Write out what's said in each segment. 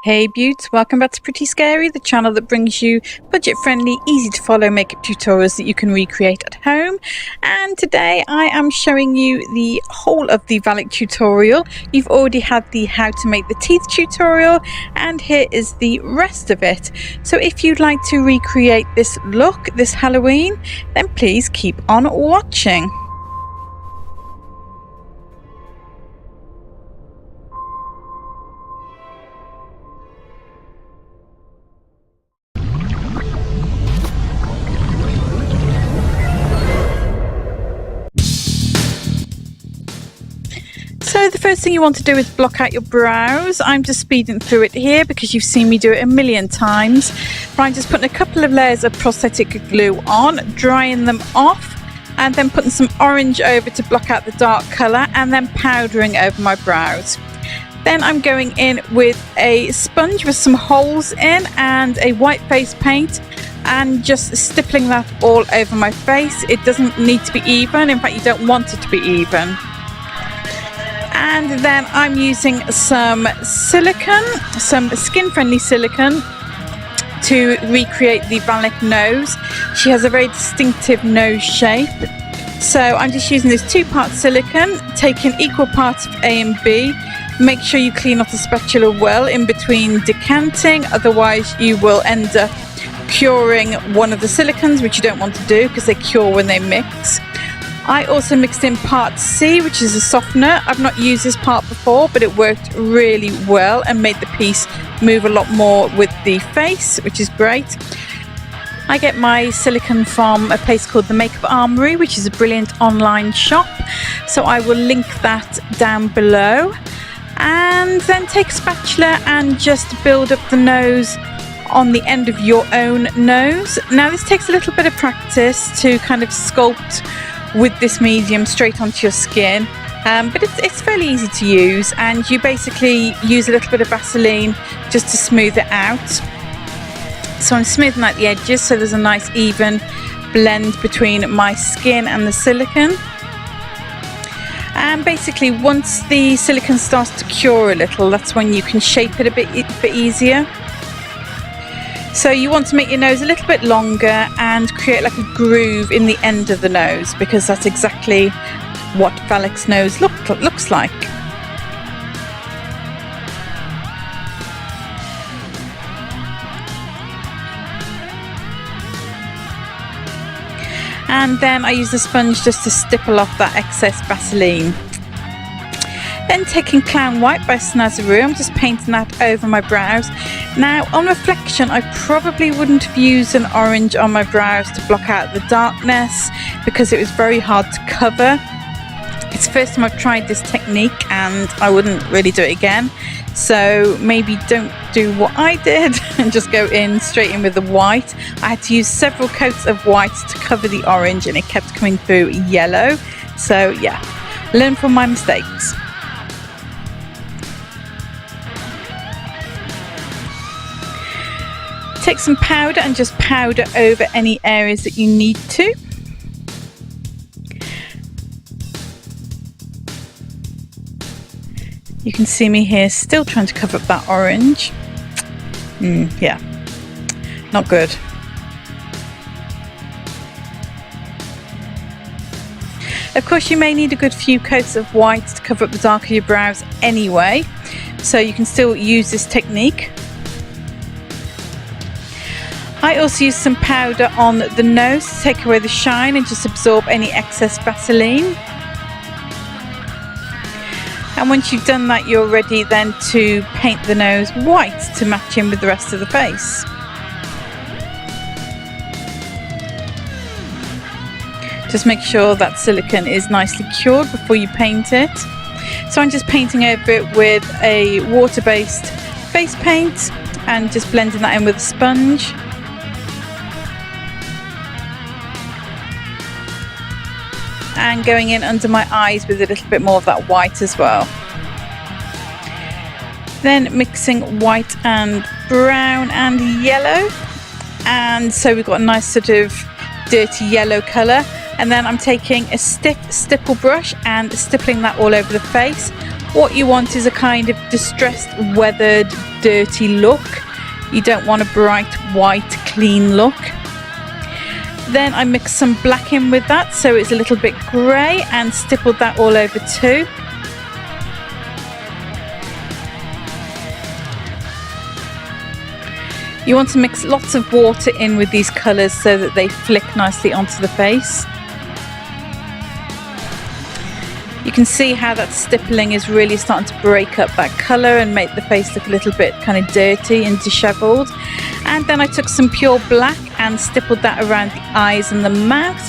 Hey Beauts, welcome back to Pretty Scary, the channel that brings you budget-friendly, easy to follow makeup tutorials that you can recreate at home. And today I am showing you the whole of the Valak tutorial. You've already had the how to make the teeth tutorial, and here is the rest of it. So if you'd like to recreate this look this Halloween, then please keep on watching. So the first thing you want to do is block out your brows. I'm just speeding through it here because you've seen me do it a million times. I'm just putting a couple of layers of prosthetic glue on, drying them off, and then putting some orange over to block out the dark colour, and then powdering over my brows. Then I'm going in with a sponge with some holes in and a white face paint, and just stippling that all over my face. It doesn't need to be even, in fact you don't want it to be even. And then I'm using some silicone, some skin-friendly silicone, to recreate the Valak nose. She has a very distinctive nose shape. So I'm just using this 2-part silicone, taking equal parts of A and B. Make sure you clean off the spatula well in between decanting, otherwise you will end up curing one of the silicones, which you don't want to do because they cure when they mix. I also mixed in part C, which is a softener. I've not used this part before, but it worked really well and made the piece move a lot more with the face, which is great. I get my silicone from a place called the Makeup Armoury, which is a brilliant online shop. So I will link that down below. And then take a spatula and just build up the nose on the end of your own nose. Now this takes a little bit of practice to kind of sculpt with this medium straight onto your skin, but it's fairly easy to use, and you basically use a little bit of Vaseline just to smooth it out. So I'm smoothing out the edges so there's a nice even blend between my skin and the silicone. And basically once the silicone starts to cure a little, that's when you can shape it a bit easier. So you want to make your nose a little bit longer and create like a groove in the end of the nose, because that's exactly what Valak's nose looks like. And then I use the sponge just to stipple off that excess Vaseline. Then taking Clown White by Snazaroo, I'm just painting that over my brows. Now on reflection I probably wouldn't have used an orange on my brows to block out the darkness because it was very hard to cover. It's the first time I've tried this technique and I wouldn't really do it again. So maybe don't do what I did and just go straight in with the white. I had to use several coats of white to cover the orange and it kept coming through yellow. So yeah, learn from my mistakes. Take some powder and just powder over any areas that you need to. You can see me here still trying to cover up that orange. Yeah, not good. Of course you may need a good few coats of white to cover up the dark of your brows anyway, so you can still use this technique. I also use some powder on the nose to take away the shine and just absorb any excess Vaseline. And once you've done that, you're ready then to paint the nose white to match in with the rest of the face. Just make sure that silicone is nicely cured before you paint it. So I'm just painting over it with a water-based face paint and just blending that in with a sponge. And going in under my eyes with a little bit more of that white as well. Then mixing white and brown and yellow, and so we've got a nice sort of dirty yellow colour. And then I'm taking a stiff stipple brush and stippling that all over the face. What you want is a kind of distressed, weathered, dirty look. You don't want a bright, white, clean look. Then I mixed some black in with that, so it's a little bit grey, and stippled that all over too. You want to mix lots of water in with these colours so that they flick nicely onto the face. You can see how that stippling is really starting to break up that colour and make the face look a little bit kind of dirty and dishevelled. And then I took some pure black and stippled that around the eyes and the mouth.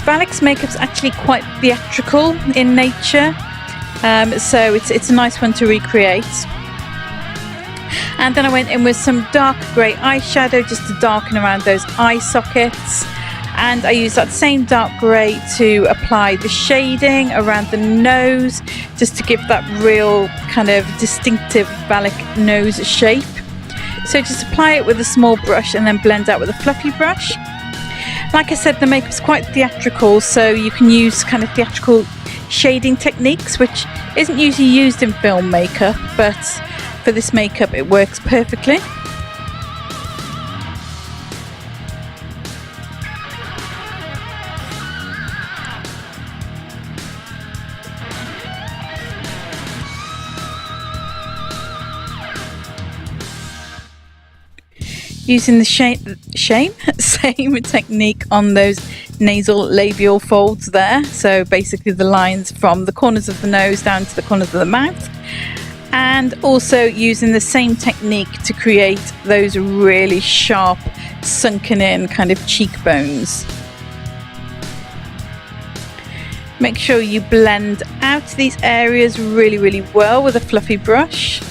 Valak's makeup's actually quite theatrical in nature, so it's a nice one to recreate. And then I went in with some dark grey eyeshadow just to darken around those eye sockets. And I used that same dark grey to apply the shading around the nose, just to give that real kind of distinctive Valak nose shape. So just apply it with a small brush and then blend out with a fluffy brush. Like I said, the makeup's quite theatrical, so you can use kind of theatrical shading techniques, which isn't usually used in film makeup, but for this makeup it works perfectly. Using the same technique on those nasal labial folds there, so basically the lines from the corners of the nose down to the corners of the mouth, and also using the same technique to create those really sharp sunken in kind of cheekbones. Make sure you blend out these areas really well with a fluffy brush.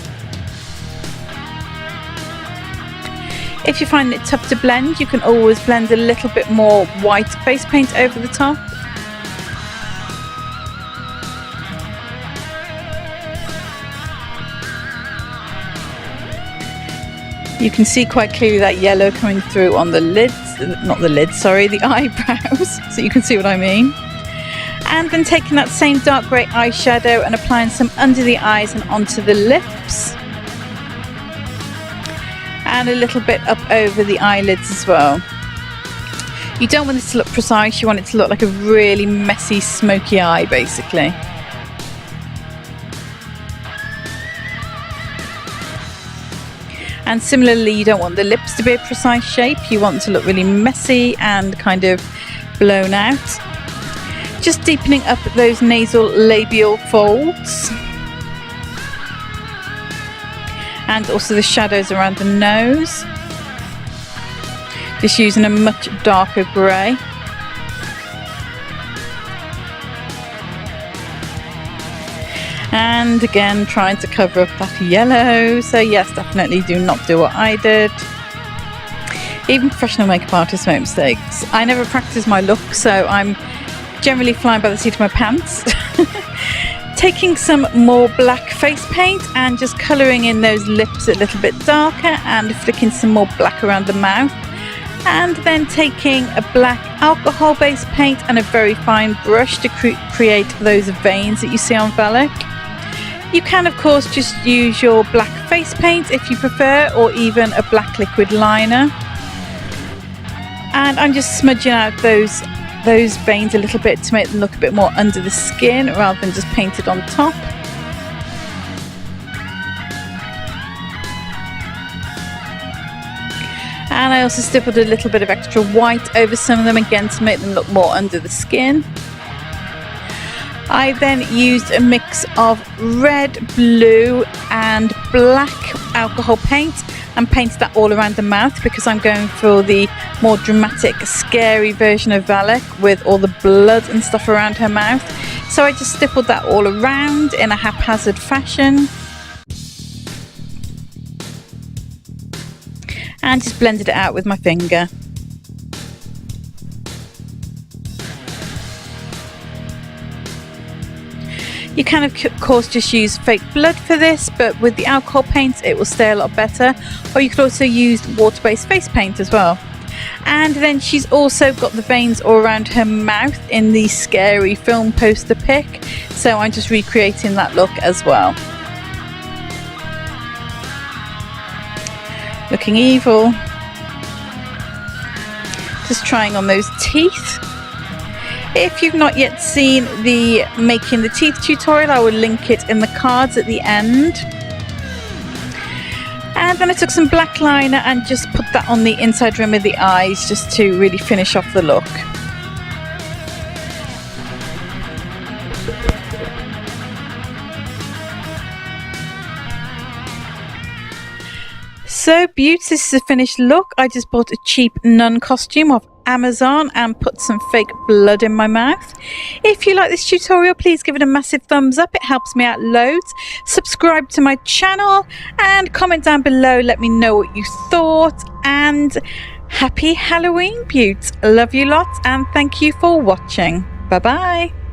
If you find it tough to blend, you can always blend a little bit more white face paint over the top. You can see quite clearly that yellow coming through on the lids, not the lids, sorry, the eyebrows, so you can see what I mean. And then taking that same dark grey eyeshadow and applying some under the eyes and onto the lips. And a little bit up over the eyelids as well. You don't want this to look precise, you want it to look like a really messy, smoky eye, basically. And similarly, you don't want the lips to be a precise shape, you want them to look really messy and kind of blown out. Just deepening up those nasal labial folds. And also the shadows around the nose. Just using a much darker grey. And again, trying to cover up that yellow. So yes, definitely do not do what I did. Even professional makeup artists make mistakes. I never practice my look, so I'm generally flying by the seat of my pants. Taking some more black face paint and just colouring in those lips a little bit darker and flicking some more black around the mouth. And then taking a black alcohol based paint and a very fine brush to create those veins that you see on Valak. You can of course just use your black face paint if you prefer, or even a black liquid liner. And I'm just smudging out those veins a little bit to make them look a bit more under the skin rather than just painted on top. And I also stippled a little bit of extra white over some of them again to make them look more under the skin. I then used a mix of red, blue and black alcohol paint and painted that all around the mouth because I'm going for the more dramatic, scary version of Valak with all the blood and stuff around her mouth. So I just stippled that all around in a haphazard fashion. And just blended it out with my finger. You can of course just use fake blood for this, but with the alcohol paint it will stay a lot better. Or you could also use water-based face paint as well. And then she's also got the veins all around her mouth in the scary film poster pic, so I'm just recreating that look as well. Looking evil. Just trying on those teeth. If you've not yet seen the making the teeth tutorial, I will link it in the cards at the end. And then I took some black liner and just put that on the inside rim of the eyes just to really finish off the look. So beautiful, this is a finished look. I just bought a cheap nun costume off Amazon and put some fake blood in my mouth. If you like this tutorial, please give it a massive thumbs up. It helps me out loads. Subscribe to my channel and comment down below. Let me know what you thought, and happy Halloween, beauts. Love you lots and thank you for watching. Bye bye.